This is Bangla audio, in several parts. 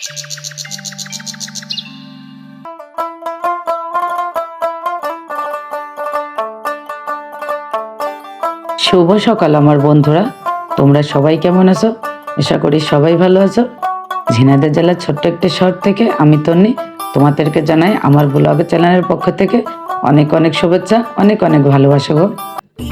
শুভ সকাল আমার বন্ধুরা, তোমরা সবাই কেমন আছো? আশা করি সবাই ভালো আছো। ঝিনাইদহ জেলার ছোট্ট একটি শহর থেকে আমি তন্নি তোমাদেরকে জানাই আমার ব্লগ চ্যানেলের পক্ষ থেকে অনেক অনেক শুভেচ্ছা, অনেক অনেক ভালোবাসা গো।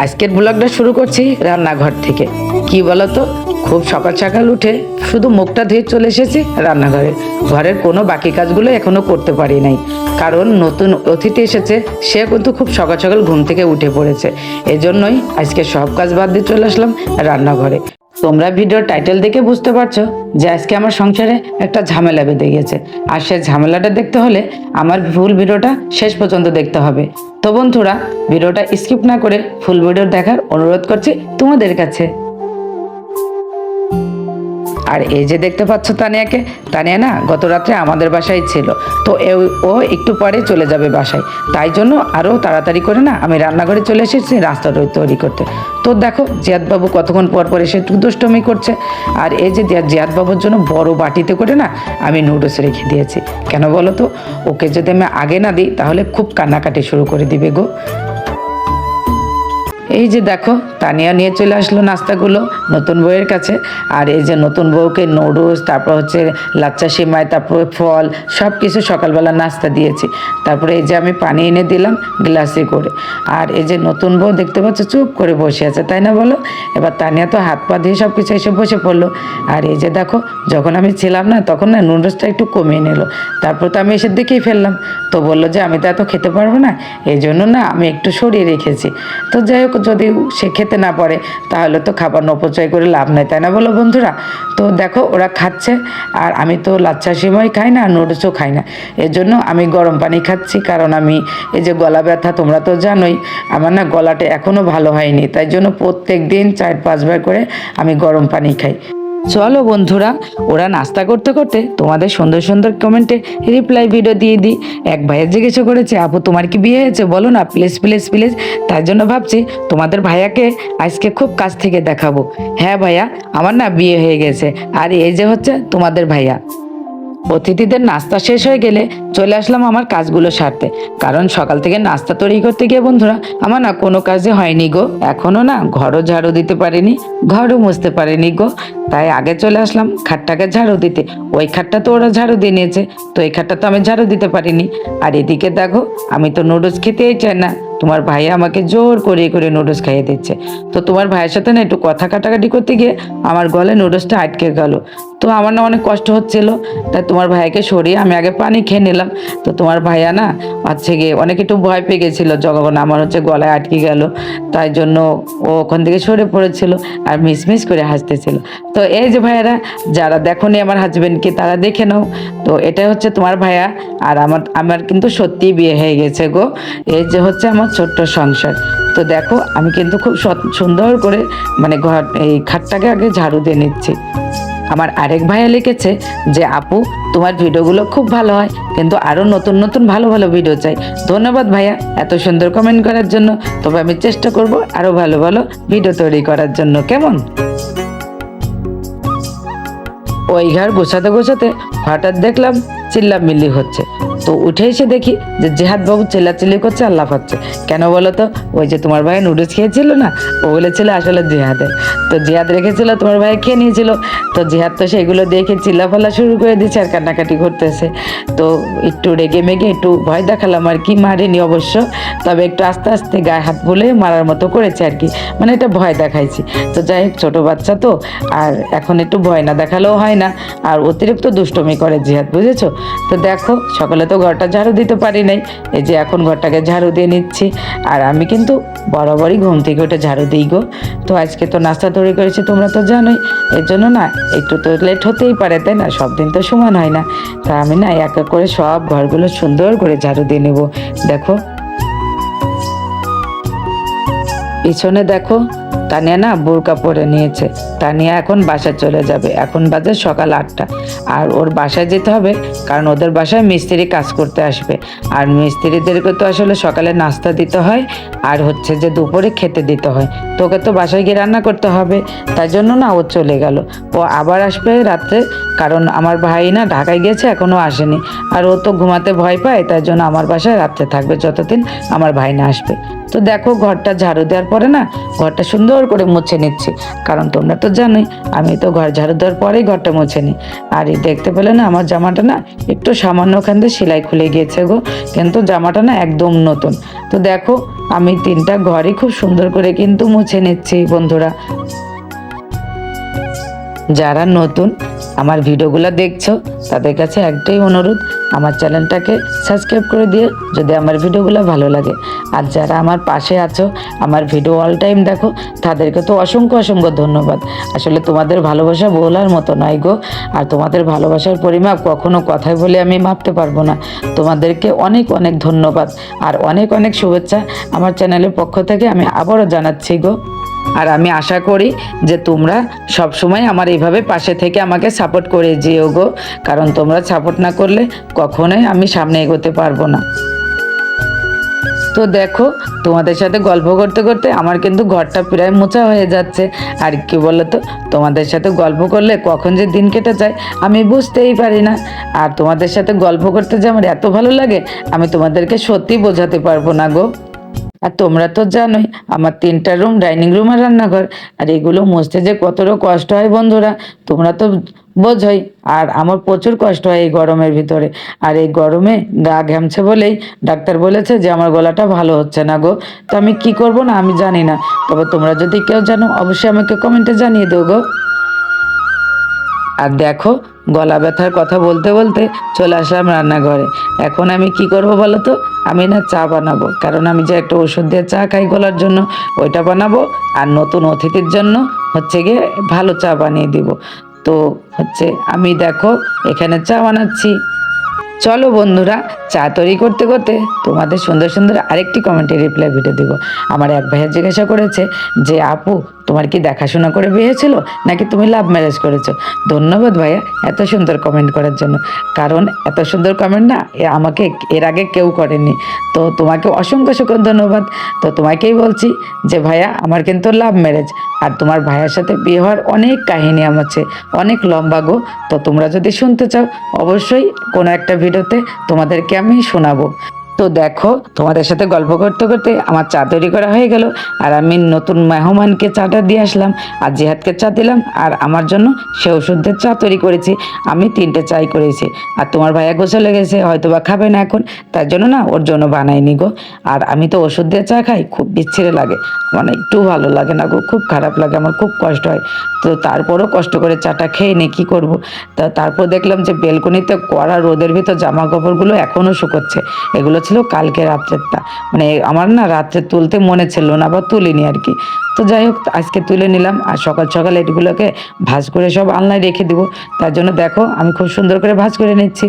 আজকের ব্লগটা শুরু করছি রান্নাঘর থেকে। কি বলতো, খুব সকাল সকাল উঠে শুধু মুখটা ধুয়ে চলে এসেছি রান্নাঘরে। ঘরের কোনো বাকি কাজগুলো এখনো করতে পারি নাই, কারণ নতুন অতিথি এসেছে। সে কিন্তু খুব সকাল সকাল ঘুম থেকে উঠে পড়েছে। এজন্যই আজকে সব কাজ বাদ দিয়ে চলে আসলাম রান্নাঘরে। তোমরা ভিডিওর টাইটেল দেখে বুঝতে পারছো যে আজকে আমার সংসারে একটা ঝামেলা বেঁধে গেছে। আর সেই ঝামেলাটা দেখতে হলে আমার ফুল ভিডিওটা শেষ পর্যন্ত দেখতে হবে। তো বন্ধুরা, ভিডিওটা স্কিপ না করে ফুল ভিডিও দেখার অনুরোধ করছি তোমাদের কাছে। আর এই যে দেখতে পাচ্ছ তানিয়াকে, তানিয়া না গত রাত্রে আমাদের বাসায় ছিল। তো ও একটু পরে চলে যাবে বাসায়, তাই জন্য আরও তাড়াতাড়ি করে না আমি রান্নাঘরে চলে এসেছি রাস্তাটা তৈরি করতে। তো দেখো জিয়াদবাবু কতক্ষণ পর পর এসে একটু দুষ্টমি করছে। আর এই যে জিয়াদবাবুর জন্য বড় বাটিতে করে না আমি নুডলস রেখে দিয়েছি। কেন বলো তো, ওকে যদি আমি আগে না দিই তাহলে খুব কান্নাকাটি শুরু করে দিবে গো। এই যে দেখো তানিয়া নিয়ে চলে আসলো নাস্তাগুলো নতুন বউয়ের কাছে। আর এই যে নতুন বউকে নুডলস, তারপর হচ্ছে লাচ্চা সিমাই, তারপরে ফল, সব কিছু সকালবেলা নাস্তা দিয়েছি। তারপরে এই যে আমি পানি এনে দিলাম গ্লাসে করে। আর এই যে নতুন বউ দেখতে পাচ্ছ চুপ করে বসে আছে, তাই না বলো? এবার তানিয়া তো হাত পা দিয়ে সব কিছু এসে বসে পড়লো। আর এই যে দেখো, যখন আমি ছিলাম না তখন না নুডলসটা একটু কমিয়ে নিল। তারপর তো আমি এসে দেখেই ফেললাম। তো বললো যে আমি তো এত খেতে পারবো না, এই জন্য না আমি একটু সরিয়ে রেখেছি। তো যাই হোক, যদি সে খেতে না পারে তাহলে তো খাবার অপচয় করে লাভ নেই, তাই না বলো বন্ধুরা? তো দেখো ওরা খাচ্ছে। আর আমি তো লাচ্ছা সিমাই খাই না, নুডলসও খাই না। এর জন্য আমি গরম পানি খাচ্ছি, কারণ আমি এই যে গলা ব্যথা, তোমরা তো জানোই আমার না গলাটা এখনও ভালো হয়নি। তাই জন্য প্রত্যেক দিন 4-5 বার করে আমি গরম পানি খাই। চলো বন্ধুরা, ওরা নাস্তা করতে করতে তোমাদের সুন্দর সুন্দর কমেন্টে রিপ্লাই ভিডিও দিয়ে দিই। এক ভাইয়া জিজ্ঞেস করেছে, আপু তোমার কি বিয়ে হয়েছে, বলো না প্লিজ প্লিজ প্লিজ। তার জন্য ভাবছি তোমাদের ভাইয়াকে আজকে খুব কাছ থেকে দেখাবো। হ্যাঁ ভাইয়া, আমার না বিয়ে হয়ে গেছে। আর এই যে হচ্ছে তোমাদের ভাইয়া। অতিথিদের নাস্তা শেষ হয়ে গেলে চলে আসলাম আমার কাজগুলো সারতে, কারণ সকাল থেকে নাস্তা তৈরি করতে গিয়ে বন্ধুরা আমার না কোনো কাজে হয়নি গো। এখনো না ঘরও ঝাড়ু দিতে পারিনি, ঘরও মুছতে পারিনি গো। তাই আগে চলে আসলাম খাটটাকে ঝাড়ু দিতে। ওই খাটটা তো ওরা ঝাড়ু দিয়ে নিয়েছে, তো এই খাটটা তো আমি ঝাড়ু দিতে পারিনি। আর এদিকে দেখো, আমি তো নুডলস খেতেই চাই না, তোমার ভাইয়া আমাকে জোর করে করে নুডলস খাইয়ে দিচ্ছে। তো তোমার ভাইয়ের সাথে না একটু কথা কাটাকাটি করতে গিয়ে আমার গলায় নুডলসটা আটকে গেল। তো আমার না অনেক কষ্ট হচ্ছিল, তাই তোমার ভাইয়াকে সরিয়ে আমি আগে পানি খেয়ে নিলাম। তো তোমার ভাইয়া না হচ্ছে গিয়ে অনেক একটু ভয় পেয়ে গেছিলো যখন আমার হচ্ছে গলায় আটকে গেল। তাই জন্য ও ওখান থেকে সরে পড়েছিল আর মিসমিস করে হাসতেছিল। তো এই যে ভাইয়ারা, যারা দেখোনি আমার হাজবেন্ডকে তারা দেখে নাও। তো এটা হচ্ছে তোমার ভাইয়া। আর আমার কিন্তু সত্যিই বিয়ে হয়ে গেছে গো। এই যে হচ্ছে আমার ছোট্ট সংসার। তো দেখো আমি কিন্তু খুব সুন্দর করে মানে এই খাটটাকে আগে ঝাড়ু দিয়ে নিচ্ছি। আমার আরেক ভাইয়া লিখেছে যে আপু তোমার ভিডিওগুলো খুব ভালো হয়, কিন্তু আরও নতুন নতুন ভালো ভালো ভিডিও চাই। ধন্যবাদ ভাইয়া এত সুন্দর কমেন্ট করার জন্য। তবে আমি চেষ্টা করব আরও ভালো ভালো ভিডিও তৈরি করার জন্য, কেমন? ওই ঘর গোছাতে গোছাতে হঠাৎ দেখলাম চিল্লামিল্লি হচ্ছে। তো উঠে এসে দেখি যে জেহাদবাবু চিল্লাচিল্লি করছে আর লাফাচ্ছে। কেন বলো তো? ওই যে তোমার ভাই নুডলস খেয়েছিল না, ও বলেছিল আসলে জেহাদের। তো জেহাদ রেখেছিল, তোমার ভাই খেয়ে নিয়েছিল। তো জেহাদ তো সেগুলো দেখে চিল্লাফাল্লা শুরু করে দিচ্ছে আর কান্নাকাটি করতেছে। তো একটু রেগে মেগে একটু ভয় দেখালাম আর কি, মারিনি অবশ্য, তবে একটু আস্তে আস্তে গায়ে হাত বলে মারার মতো করেছে আর কি, মানে এটা ভয় দেখাইছি। তো যাই হোক, ছোটো বাচ্চা তো, আর এখন একটু ভয় না দেখালেও হয় না। আর অতিরিক্ত দুষ্টমি করে জিহাদ, বুঝেছো? তো দেখো সকালে তো ঘরটা ঝাড়ু দিতে পারি নাই, এই যে এখন ঘরটাকে ঝাড়ু দিয়ে নিচ্ছি। আর আমি কিন্তু বরাবরই ঘুম থেকে উঠে ঝাড়ু দিই গো। তো আজকে তো নাস্তা তৈরি করেছি তোমরা তো জানোই, এর জন্য না একটু তো লেট হতেই পারে, তাই না? সব দিন তো সমান হয় না। তা আমি না এক এক করে সব ঘরগুলো সুন্দর করে ঝাড়ু দিয়ে নেব। দেখো পিছনে দেখো তানিয়া না বোরকা পরে নিয়েছে। তানিয়া এখন বাসায় চলে যাবে, এখন বাজে সকাল 8টা। আর ওর বাসায় যেতে হবে, কারণ ওদের বাসায় মিস্ত্রি কাজ করতে আসবে। আর মিস্ত্রিদেরকে তো আসলে সকালে নাস্তা দিতে হয়, আর হচ্ছে যে দুপুরে খেতে দিতে হয়। তোকে তো বাসায় গিয়ে রান্না করতে হবে, তাই জন্য না ও চলে গেল। ও আবার আসবে রাত্রে, কারণ আমার ভাই না ঢাকায় গিয়েছে, এখনো আসেনি। আর ও তো ঘুমাতে ভয় পায়, তাই জন্য আমার বাসায় রাত্রে থাকবে যতদিন আমার ভাই না আসবে। তো দেখো, ঘরটা ঝাড়ু দেওয়ার পরে না ঘরটা সুন্দর করে মুছে নিচ্ছি, কারণ তোমরা তো জানোই আমি তো ঘর ঝাড়ু দেওয়ার পরেই ঘরটা মুছে নিই। আর এই দেখতে পেলে না আমার জামাটা না একটু সামান্য ওখান দিয়ে সেলাই খুলে গিয়েছে গো, কিন্তু জামাটা না একদম নতুন। তো দেখো, আমি 3টা ঘরই খুব সুন্দর করে কিন্তু মুছে নিচ্ছি বন্ধুরা। যারা নতুন আমার ভিডিওগুলো দেখছো তাদের কাছে একটাই অনুরোধ, আমার চ্যানেলটাকে সাবস্ক্রাইব করে দিও যদি আমার ভিডিওগুলো ভালো লাগে। আর যারা আমার পাশে আছো, আমার ভিডিও অল টাইম দেখো, তাদেরকে তো অসংখ্য অসংখ্য ধন্যবাদ। আসলে তোমাদের ভালোবাসা বলার মতো নয় গো। আর তোমাদের ভালোবাসার পরিমাপ কখনো কথায় বলে আমি মাপতে পারবো না। তোমাদেরকে অনেক অনেক ধন্যবাদ আর অনেক অনেক শুভেচ্ছা আমার চ্যানেলের পক্ষ থেকে আমি আবারও জানাচ্ছি গো। আর আমি আশা করি যে তোমরা সব সময় আমার এইভাবে পাশে থেকে আমাকে সাপোর্ট করে যেও গো, কারণ তোমরা সাপোর্ট না করলে কখনোই আমি সামনে এগোতে পারবো না। তো দেখো, তোমাদের সাথে গল্প করতে করতে আমার কিন্তু ঘরটা প্রায় মোছা হয়ে যাচ্ছে। আর কি বলো তো, তোমাদের সাথে গল্প করলে কখন যে দিন কেটে যায় আমি বুঝতেই পারি না। আর তোমাদের সাথে গল্প করতে যে আমার এত ভালো লাগে, আমি তোমাদেরকে সত্যি বোঝাতে পারবো না গো। আর তোমরা তো জানোই আমার 3টা রুম, ডাইনিং রুম আর রান্নাঘর, আর এগুলো মুছতে যে কতটা কষ্ট হয় বন্ধুরা, তোমরা তো বোঝোই। আর আমার প্রচুর কষ্ট হয় এই গরমের ভিতরে। আর এই গরমে গা ঘামছে বলেই ডাক্তার বলেছে যে আমার গলাটা ভালো হচ্ছে না গো। তো আমি কি করব না আমি জানি না, তবে তোমরা যদি কেউ জানো অবশ্যই আমাকে কমেন্টে জানিয়ে দেবো গো। আর দেখো, গলা ব্যথার কথা বলতে বলতে চলে আসলাম রান্নাঘরে। এখন আমি কি করব বলো তো, আমি না চা বানাবো, কারণ আমি যে একটা ওষুধ দিয়ে চা খাই গলার জন্য, ওইটা বানাবো। আর নতুন অতিথির জন্য হচ্ছে গিয়ে ভালো চা বানিয়ে দিব। তো হচ্ছে আমি দেখো এখানে চা বানাচ্ছি। চলো বন্ধুরা, চা তৈরি করতে করতে তোমাদের সুন্দর সুন্দর আরেকটি কমেন্টের রিপ্লাই ভিডিও দিব। আমার এক ভাইয়া জিজ্ঞাসা করেছে যে আপু, তোমার কি দেখাশোনা করে বিয়ে ছিল নাকি তুমি লাভ ম্যারেজ করেছো? ধন্যবাদ ভাইয়া এত সুন্দর কমেন্ট করার জন্য, কারণ এত সুন্দর কমেন্ট না আমাকে এর আগে কেউ করেনি। তো তোমাকে অসংখ্য অসংখ্য ধন্যবাদ। তো তোমাকেই বলছি যে ভাইয়া, আমার কিন্তু লাভ ম্যারেজ। আর তোমার ভাইয়ের সাথে বিয়ে হওয়ার অনেক কাহিনী আমার আছে, অনেক লম্বা গো। তো তোমরা যদি শুনতে চাও অবশ্যই কোনো একটা ভিডিওতে তোমাদেরকে আমি শোনাবো। তো দেখো, তোমাদের সাথে গল্প করতে করতে আমার চা তৈরি করা হয়ে গেল। আর আমি নতুন মেহমানকে চাটা দিয়ে আসলাম, আর জিহাদকে চা দিলাম, আর আমার জন্য সে ওষুধের চা তৈরি করেছি। আমি 3টে চাই করেছি। আর তোমার ভাইয়া গোসলে গেছে, হয়তো বা খাবে না এখন, তার জন্য না ওর জন্য বানাইনি গো। আর আমি তো ওষুধ দিয়ে চা খাই, খুব বিচ্ছিরে লাগে, মানে একটু ভালো লাগে না গো, খুব খারাপ লাগে, আমার খুব কষ্ট হয়। তো তারপরও কষ্ট করে চাটা খেয়ে নি, কী করবো। তারপর দেখলাম যে বেলকনিতে কড়া রোদের ভিতর জামা কাপড়গুলো এখনও শুকোচ্ছে। এগুলো ছিল কালকে রাত্রেরটা, মানে আমার না রাত্রে তুলতে মনে ছিল না বা তুলিনি আর কি। তো যাই হোক, আজকে তুলে নিলাম। আর সকাল সকাল এগুলোকে ভাঁজ করে সব আলনায় রেখে দিব। তার জন্য দেখো আমি খুব সুন্দর করে ভাঁজ করে নিচ্ছি।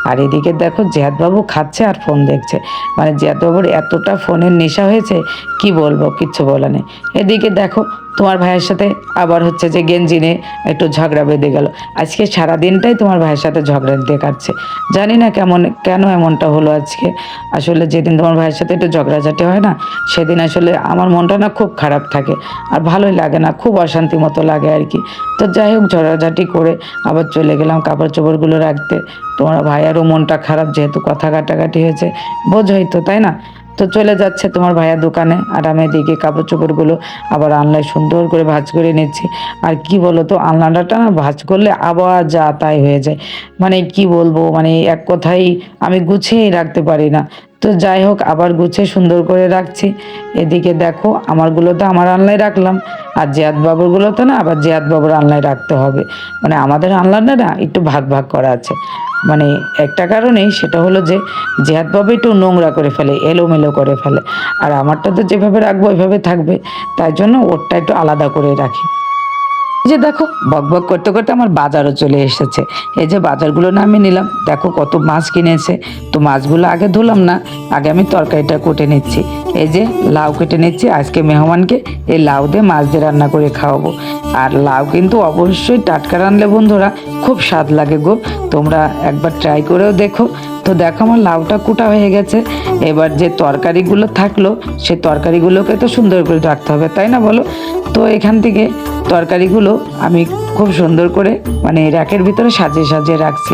আর এদিকে দেখো জিহাদবাবু খাচ্ছে আর ফোন দেখছে, মানে জিহাদবাবুর এতটা ফোনের নেশা হয়েছে কি বলবো, কিচ্ছু বলা নেই। এদিকে দেখো তোমার ভাইয়ের সাথে আবার হচ্ছে যে গেঞ্জি নিয়ে একটু ঝগড়া বেঁধে গেল। আজকে সারা দিনটাই তোমার ভাইয়ের সাথে ঝগড়া দিয়ে কাটছে, জানি না কেন এমনটা হলো আজকে। আসলে যেদিন তোমার ভাইয়ের সাথে একটু ঝগড়াঝাটি হয় না, সেদিন আসলে আমার মনটা না খুব খারাপ থাকে, আর ভালোই লাগে না, খুব অশান্তি মতো লাগে আর কি। তো যাই হোক, ঝগড়াঝাটি করে আবার চলে গেলাম কাপড় চোপড়গুলো রাখতে। তোমার ভাইয়ারও মনটা খারাপ, যেহেতু কথা কাটাকাটি হয়েছে, বোঝোই তো তাই না। তো চলে যাচ্ছে তোমার ভাইয়া দোকানে, আর আমি এদিকে কাপড় চোপড়গুলো আবার আনলায় সুন্দর করে ভাঁজ করে নিচ্ছি। আর কি বলো তো, আলনাটা না ভাঁজ করলে আবার যা তাই হয়ে যায়, মানে কি বলবো, মানে এক কথাই আমি গুছিয়েই রাখতে পারি না। তো যাই হোক, আবার গুছিয়ে সুন্দর করে রাখছি। এদিকে দেখো আমারগুলো তো আমার আলনায় রাখলাম, আর জিয়াদ বাবুরগুলো তো না আবার জিয়াদ বাবুর আলনায় রাখতে হবে। মানে আমাদের আলনাটা না একটু ভাগ ভাগ করা আছে, মানে একটা কারণেই, সেটা হলো যে জিহাদ বাবু একটু নোংরা করে ফেলে, এলোমেলো করে ফেলে। আর আমারটা তো যেভাবে রাখবো ওইভাবে থাকবে, তাই জন্য ওরটা একটু আলাদা করে রাখি। এই যে দেখো বকবক করতে করতে আমার বাজারও চলে এসেছে। এই যে বাজারগুলো নামিয়ে নিলাম, দেখো কত মাছ কিনেছে। তো মাছগুলো আগে ধুলাম না, আগে আমি তরকারিটা কুটে নিচ্ছি। এই যে লাউ কেটে নিচ্ছি, আজকে মেহমানকে এই লাউ দিয়ে মাছ দিয়ে রান্না করে খাওয়াবো। আর লাউ কিন্তু অবশ্যই টাটকা রানলে বন্ধুরা খুব স্বাদ লাগে গো, তোমরা একবার ট্রাই করেও দেখো। তো দেখো আমার লাউটা কুটা হয়ে গেছে। এবার যে তরকারিগুলো থাকলো সে তরকারিগুলোকে তো সুন্দর করে রাখতে হবে, তাই না বলো? তো এখান থেকে তরকারিগুলো আমি খুব সুন্দর করে মানে র্যাকের ভিতরে সাজিয়ে সাজিয়ে রাখছি।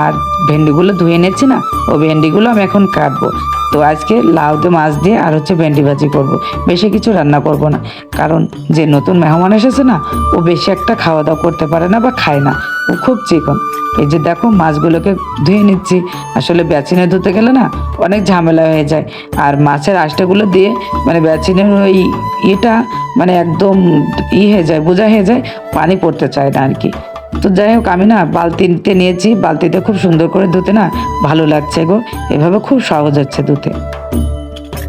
আর ভেন্ডিগুলো ধুয়ে নিচ্ছি না, ও ভেন্ডিগুলো আমি এখন কাটবো। তো আজকে লাউ দিয়ে মাছ দিয়ে আর হচ্ছে ভেন্ডি ভাজি করব। বেশি কিছু রান্না করব না, কারণ যে নতুন মেহমান এসেছে না, ও বেশি একটা খাওয়া দাওয়া করতে পারে না বা খায় না, ও খুব চিকন। এই যে দেখো মাছগুলোকে ধুয়ে নিচ্ছি। আসলে বেচিনে ধুতে গেলে না অনেক ঝামেলা হয়ে যায়, আর মাছের আঁশটাগুলো দিয়ে মানে বেচিনের ওই ইটা মানে একদম হয়ে যায়, বোঝা হয়ে যায়, পানি পড়তে চায় না আর কি। তো যাই হোক আমি না বালতিতে নিয়েছি, বালতিতে খুব সুন্দর করে ধুতে না ভালো লাগছে গো, এভাবে খুব সহজ হচ্ছে ধুতে।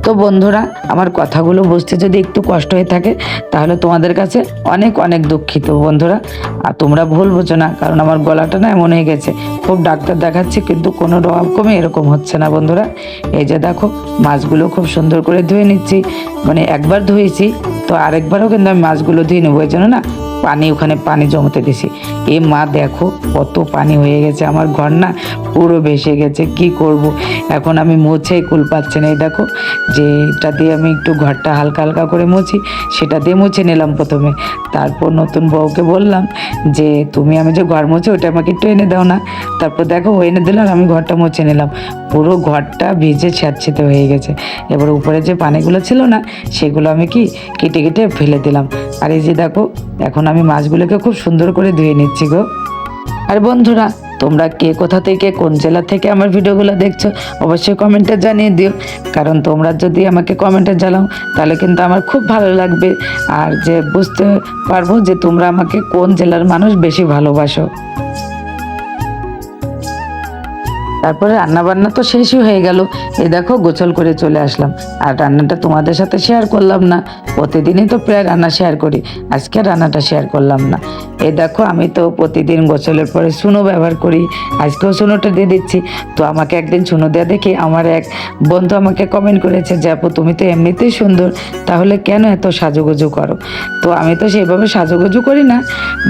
তো বন্ধুরা আমার কথাগুলো বুঝতে যদি একটু কষ্ট হয়ে থাকে তাহলে তোমাদের কাছে অনেক অনেক দুঃখিত বন্ধুরা। আর তোমরা ভুল বোঝো না, কারণ আমার গলাটা না এমন হয়ে গেছে, খুব ডাক্তার দেখাচ্ছি কিন্তু কোনো রকমে এরকম হচ্ছে না বন্ধুরা। এই যে দেখো মাছগুলো খুব সুন্দর করে ধুয়ে নিচ্ছি, মানে একবার ধুয়েছি তো আরেকবারও কিন্তু আমি মাছগুলো ধুয়ে নেবো, এই জন্য না পানি ওখানে পানি জমতে দিছি। এ মা দেখো কত পানি হয়ে গেছে, আমার ঘর না পুরো ভেসে গেছে, কি করব এখন আমি মুছেই কুল পাচ্ছি না। এই দেখো যেটা দিয়ে আমি একটু ঘরটা হালকা হালকা করে মুছি সেটা দিয়ে মুছে নিলাম প্রথমে, তারপর নতুন বউকে বললাম যে তুমি আমি যে ঘর মুছে ওটা আমাকে একটু এনে দাও না। তারপর দেখো ও এনে দিল আর আমি ঘরটা মুছে নিলাম, পুরো ঘরটা ভিজে স্যাঁতসেঁতে হয়ে গেছে। এবার উপরে যে পানিগুলো ছিল না সেগুলো আমি কি কেটে কেটে ফেলে দিলাম। আর এই যে দেখো এখন আমি মাছগুলোকে খুব সুন্দর করে ধুয়ে নিচ্ছি গো। আর বন্ধুরা তোমরা কে কোথা থেকে কোন জেলা থেকে আমার ভিডিওগুলো দেখছো অবশ্যই কমেন্টে জানিয়ে দিও, কারণ তোমরা যদি আমাকে কমেন্টে জানাও তাহলে কিন্তু আমার খুব ভালো লাগবে, আর যে বুঝতে পারবো যে তোমরা আমাকে কোন জেলার মানুষ বেশি ভালোবাসো। তারপরে রান্না বান্না তো শেষই হয়ে গেল, এই দেখো গোছল করে চলে আসলাম। আর রান্নাটা তোমাদের সাথে শেয়ার করলাম না, প্রতিদিনই তো প্রায় রান্না শেয়ার করি, আজকে রান্নাটা শেয়ার করলাম না। এই দেখো আমি তো প্রতিদিন গোছলের পরে চুনো ব্যবহার করি, আজকেও চুনোটা দিয়ে দিচ্ছি। তো আমাকে একদিন চুনো দেওয়া দেখে আমার এক বন্ধু আমাকে কমেন্ট করেছে যে আপু তুমি তো এমনিতেই সুন্দর, তাহলে কেন এত সাজুগুজু করো? তো আমি তো সেইভাবে সাজুগুজু করি না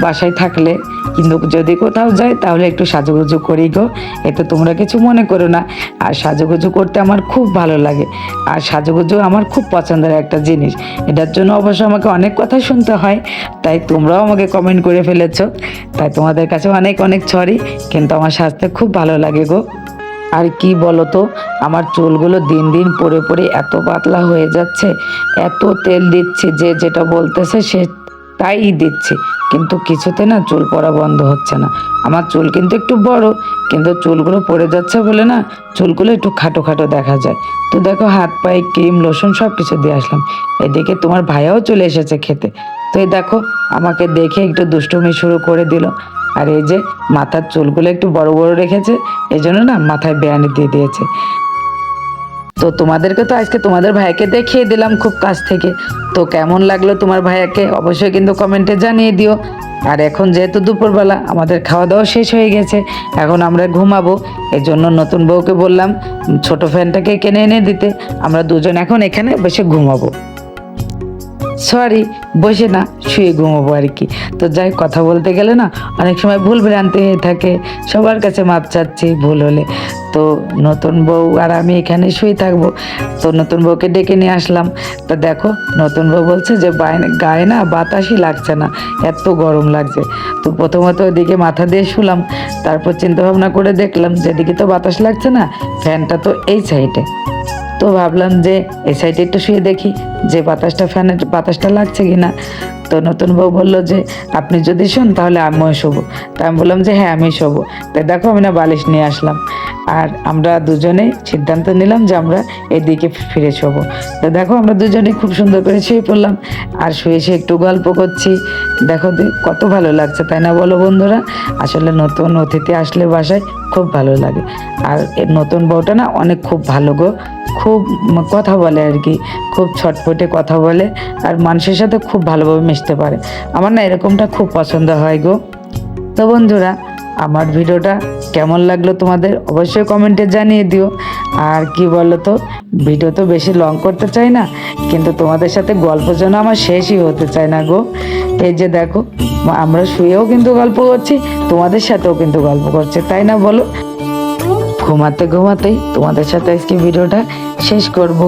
বাসায় থাকলে, কিন্তু যদি কোথাও যাই তাহলে একটু সাজুগুজু করি গো, এতে তোমরা কিছু মনে করো না। আর সাজুগুজু করতে আমার খুব ভালো লাগে, আর সাজুগুজু আমার খুব পছন্দের একটা জিনিস, এটার জন্য অবশ্য আমাকে অনেক কথা শুনতে হয়, তাই তোমরাও আমাকে কমেন্ট করে ফেলেছো, তাই তোমাদের কাছে অনেক অনেক সরি, কিন্তু আমার সাজতে খুব ভালো লাগে গো। আর কি বলো তো, আমার চুলগুলো দিন দিন পরে পরে এত পাতলা হয়ে যাচ্ছে, এত তেল দিচ্ছি যে যেটা বলতেছে সে তাই দিচ্ছি, কিন্তু কিছুতে না চুল পড়া বন্ধ হচ্ছে না। আমার চুল কিন্তু একটু বড়, কিন্তু চুলগুলো পড়ে যাচ্ছে বলে না চুলগুলো একটু খাটো খাটো দেখা যায়। তো দেখো হাত পায়ে ক্রিম লোশন সব কিছু দিয়ে আসলাম, এদিকে তোমার ভাইয়াও চলে এসেছে খেতে। তো এই দেখো আমাকে দেখে একটু দুষ্টুমি শুরু করে দিল, আর এই যে মাথার চুলগুলো একটু বড় বড় রেখেছে, এই জন্য না মাথায় বেয়ানি দিয়ে দিয়েছে। তো তোমাদেরকে তো আজকে তোমাদের ভাইকে দেখিয়ে দিলাম খুব কাছ থেকে, তো কেমন লাগলো তোমার ভাইয়াকে অবশ্যই কিন্তু কমেন্টে জানিয়ে দিও। আর এখন যেহেতু দুপুরবেলা আমাদের খাওয়া দাওয়া শেষ হয়ে গেছে, এখন আমরা ঘুমাবো, এই জন্য নতুন বউকে বললাম ছোট ফ্যানটাকে কিনে এনে দিতে, আমরা দুজন এখন এখানে বসে ঘুমাবো, সরি বসে না শুয়ে ঘুমাবো আর কি। তো যাই কথা বলতে গেলে না অনেক সময় ভুল ভ্রান্তি হয়ে থাকে, সবার কাছে মাপ চাচ্ছি ভুল হলে। তো নতুন বউ আর আমি এখানে শুয়ে থাকবো, তো নতুন বউকে ডেকে নিয়ে আসলাম। তো দেখো নতুন বউ বলছে যে গায়ে না বাতাসই লাগছে না, এত গরম লাগছে। তো প্রথমত ওইদিকে মাথা দিয়ে শুলাম, তারপর চিন্তা ভাবনা করে দেখলাম যেদিকে তো বাতাস লাগছে না, ফ্যানটা তো এই সাইডে, তো ভাবলাম যে এই সাইডে একটু শুয়ে দেখি যে বাতাসটা ফ্যানের বাতাসটা লাগছে কিনা। তো নতুন বউ বললো যে আপনি যদি শোন তাহলে আমিও শোবো, তা আমি বললাম যে হ্যাঁ আমি শোবো। তাই দেখো আমি না বালিশ নিয়ে আসলাম, আর আমরা দুজনেই সিদ্ধান্ত নিলাম যে আমরা এদিকে ফিরে শোবো। তো দেখো আমরা দুজনেই খুব সুন্দর করে শুয়ে পড়লাম, আর শুয়ে শুয়ে একটু গল্প করছি। দেখো কত ভালো লাগছে তাই না বলো বন্ধুরা? আসলে নতুন অতিথি আসলে বাসায় খুব ভালো লাগে, আর এর নতুন বউটা না অনেক খুব ভালো গো, খুব কথা বলে আর কি, খুব ছটফটে কথা বলে আর মানুষের সাথে খুব ভালোভাবে মিশতে পারে। আমার না এরকমটা খুব পছন্দ হয় গো। তো বন্ধুরা, আমার ভিডিওটা কেমন লাগলো তোমাদের অবশ্যই কমেন্টে জানিয়ে দিও। আর কি বলো তো, ভিডিও তো বেশি লং করতে চাই না, কিন্তু তোমাদের সাথে গল্প যেন আমার শেষই হতে চায় না গো। এই যে দেখো, আমরা শুয়েও কিন্তু গল্প করছি, তোমাদের সাথেও কিন্তু গল্প করছে, তাই না বলো? ঘুমাতে ঘুমাতেই তোমাদের সাথে আজকে ভিডিওটা শেষ করব।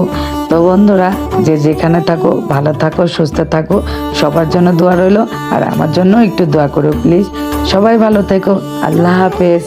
তো বন্ধুরা, যে যেখানে থাকো ভালো থাকো, সুস্থ থাকো, সবার জন্য দোয়া রইলো, আর আমার জন্য একটু দোয়া করো প্লিজ। সবাই ভালো থেকো, আল্লাহ হাফেজ।